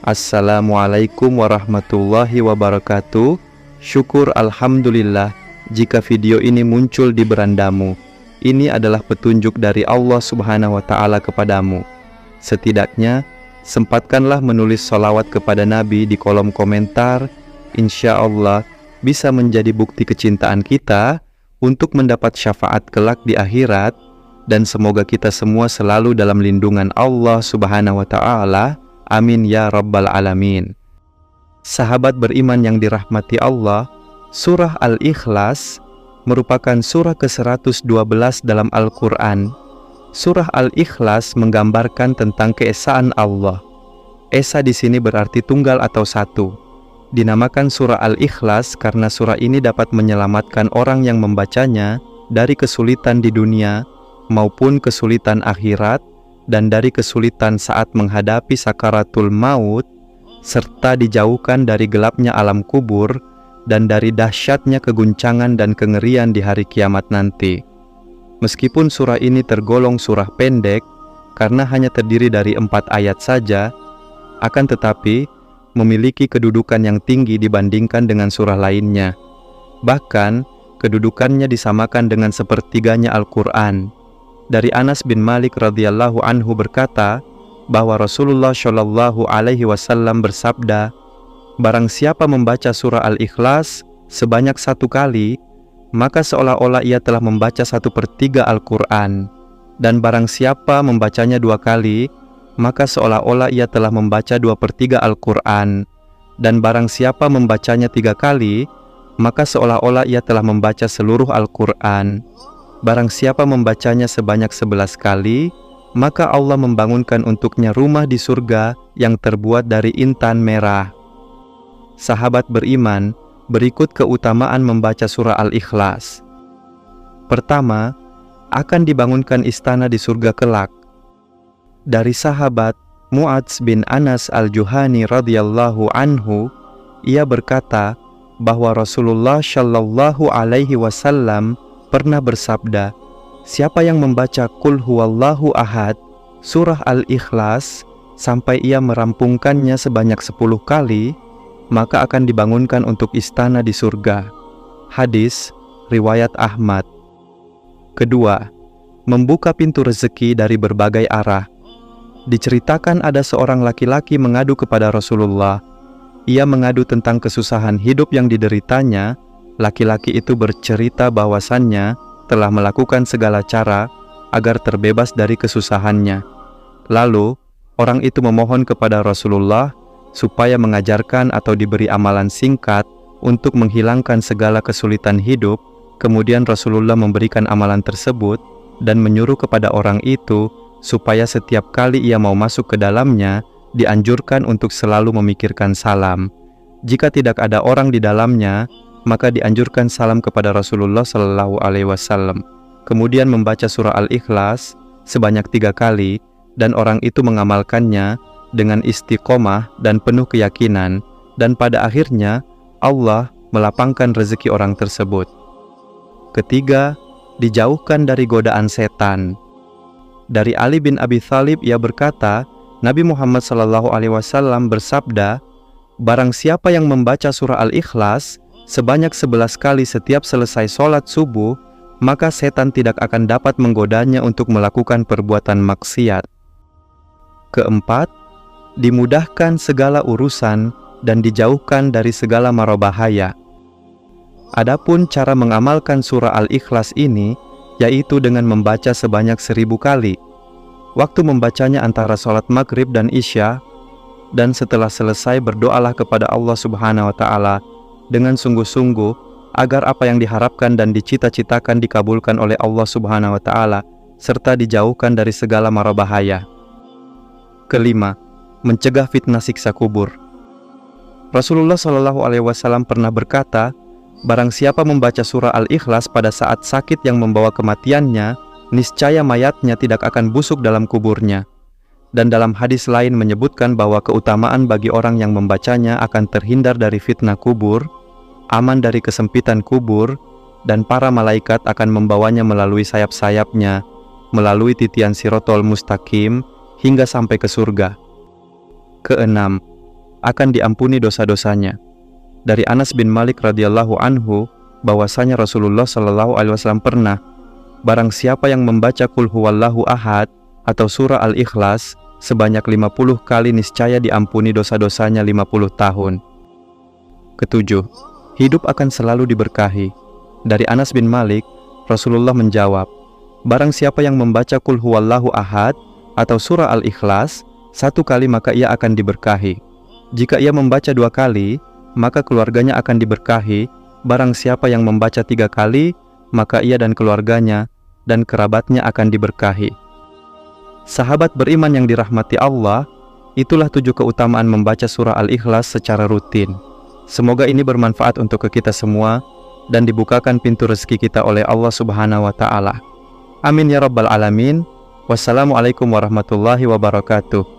Assalamualaikum warahmatullahi wabarakatuh. Syukur alhamdulillah jika video ini muncul di berandamu. Ini adalah petunjuk dari Allah Subhanahu wa Ta'ala kepadamu. Setidaknya sempatkanlah menulis sholawat kepada Nabi di kolom komentar. Insya Allah bisa menjadi bukti kecintaan kita untuk mendapat syafaat kelak di akhirat. Dan semoga kita semua selalu dalam lindungan Allah Subhanahu wa Ta'ala. Amin ya Rabbal Alamin. Sahabat beriman yang dirahmati Allah, surah Al-Ikhlas merupakan surah ke-112 dalam Al-Quran. Surah Al-Ikhlas menggambarkan tentang keesaan Allah. Esa di sini berarti tunggal atau satu. Dinamakan surah Al-Ikhlas karena surah ini dapat menyelamatkan orang yang membacanya dari kesulitan di dunia maupun kesulitan akhirat, dan dari kesulitan saat menghadapi sakaratul maut, serta dijauhkan dari gelapnya alam kubur dan dari dahsyatnya keguncangan dan kengerian di hari kiamat nanti. Meskipun surah ini tergolong surah pendek karena hanya terdiri dari 4 ayat saja, akan tetapi memiliki kedudukan yang tinggi dibandingkan dengan surah lainnya. Bahkan kedudukannya disamakan dengan sepertiganya Al-Quran. Dari Anas bin Malik radhiyallahu anhu berkata bahwa Rasulullah Shallallahu alaihi wasallam bersabda, barang siapa membaca surah Al-Ikhlas sebanyak 1 kali, maka seolah-olah ia telah membaca 1/3 Al-Quran. Dan barang siapa membacanya 2 kali, maka seolah-olah ia telah membaca 2/3 Al-Quran. Dan barang siapa membacanya 3 kali, maka seolah-olah ia telah membaca seluruh Al-Quran. Barang siapa membacanya sebanyak 11 kali, maka Allah membangunkan untuknya rumah di surga yang terbuat dari intan merah. Sahabat beriman, berikut keutamaan membaca surah Al-Ikhlas. Pertama, akan dibangunkan istana di surga kelak. Dari sahabat Mu'adz bin Anas al-Juhani radhiyallahu anhu, ia berkata bahwa Rasulullah Shallallahu alaihi wasallam pernah bersabda, siapa yang membaca Qul huwallahu ahad, surah Al-Ikhlas, sampai ia merampungkannya sebanyak 10 kali, maka akan dibangunkan untuk istana di surga. Hadis riwayat Ahmad. Kedua, membuka pintu rezeki dari berbagai arah. Diceritakan ada seorang laki-laki mengadu kepada Rasulullah. Ia mengadu tentang kesusahan hidup yang dideritanya. Laki-laki itu bercerita bahwasannya telah melakukan segala cara agar terbebas dari kesusahannya. Lalu, orang itu memohon kepada Rasulullah supaya mengajarkan atau diberi amalan singkat untuk menghilangkan segala kesulitan hidup. Kemudian Rasulullah memberikan amalan tersebut dan menyuruh kepada orang itu supaya setiap kali ia mau masuk ke dalamnya, dianjurkan untuk selalu memikirkan salam. Jika tidak ada orang di dalamnya, maka dianjurkan salam kepada Rasulullah Shallallahu alaihi wasallam. Kemudian membaca surah Al-Ikhlas sebanyak 3 kali, dan orang itu mengamalkannya dengan istiqomah dan penuh keyakinan, dan pada akhirnya Allah melapangkan rezeki orang tersebut. Ketiga, dijauhkan dari godaan setan. Dari Ali bin Abi Thalib ia berkata, Nabi Muhammad Shallallahu alaihi wasallam bersabda, barang siapa yang membaca surah Al-Ikhlas sebanyak 11 kali setiap selesai sholat subuh, maka setan tidak akan dapat menggodanya untuk melakukan perbuatan maksiat. Keempat, dimudahkan segala urusan dan dijauhkan dari segala mara bahaya. Adapun cara mengamalkan surah Al-Ikhlas ini, yaitu dengan membaca sebanyak 1000 kali. Waktu membacanya antara sholat maghrib dan isya, dan setelah selesai berdoalah kepada Allah Subhanahu wa Ta'ala dengan sungguh-sungguh agar apa yang diharapkan dan dicita-citakan dikabulkan oleh Allah Subhanahu wa Ta'ala, serta dijauhkan dari segala mara bahaya. Kelima, mencegah fitnah siksa kubur. Rasulullah Shallallahu alaihi wasallam pernah berkata, barang siapa membaca surah Al-Ikhlas pada saat sakit yang membawa kematiannya, niscaya mayatnya tidak akan busuk dalam kuburnya. Dan dalam hadis lain menyebutkan bahwa keutamaan bagi orang yang membacanya akan terhindar dari fitnah kubur, aman dari kesempitan kubur, dan para malaikat akan membawanya melalui sayap-sayapnya, melalui titian Sirotol Mustaqim, hingga sampai ke surga. Keenam, akan diampuni dosa-dosanya. Dari Anas bin Malik radhiyallahu anhu bahwasanya Rasulullah shallallahu alaihi wasallam pernah, barang siapa yang membaca Qul huwallahu ahad atau surah Al-Ikhlas sebanyak 50 kali niscaya diampuni dosa-dosanya 50 tahun. Ketujuh, hidup akan selalu diberkahi. Dari Anas bin Malik, Rasulullah menjawab, barang siapa yang membaca Qul huwallahu ahad atau surah Al-Ikhlas 1 kali maka ia akan diberkahi. Jika ia membaca 2 kali, maka keluarganya akan diberkahi. Barang siapa yang membaca 3 kali, maka ia dan keluarganya dan kerabatnya akan diberkahi. Sahabat beriman yang dirahmati Allah, itulah 7 keutamaan membaca surah Al-Ikhlas secara rutin. Semoga ini bermanfaat untuk kita semua dan dibukakan pintu rezeki kita oleh Allah Subhanahu wa Ta'ala. Amin ya Rabbal Alamin. Wassalamualaikum warahmatullahi wabarakatuh.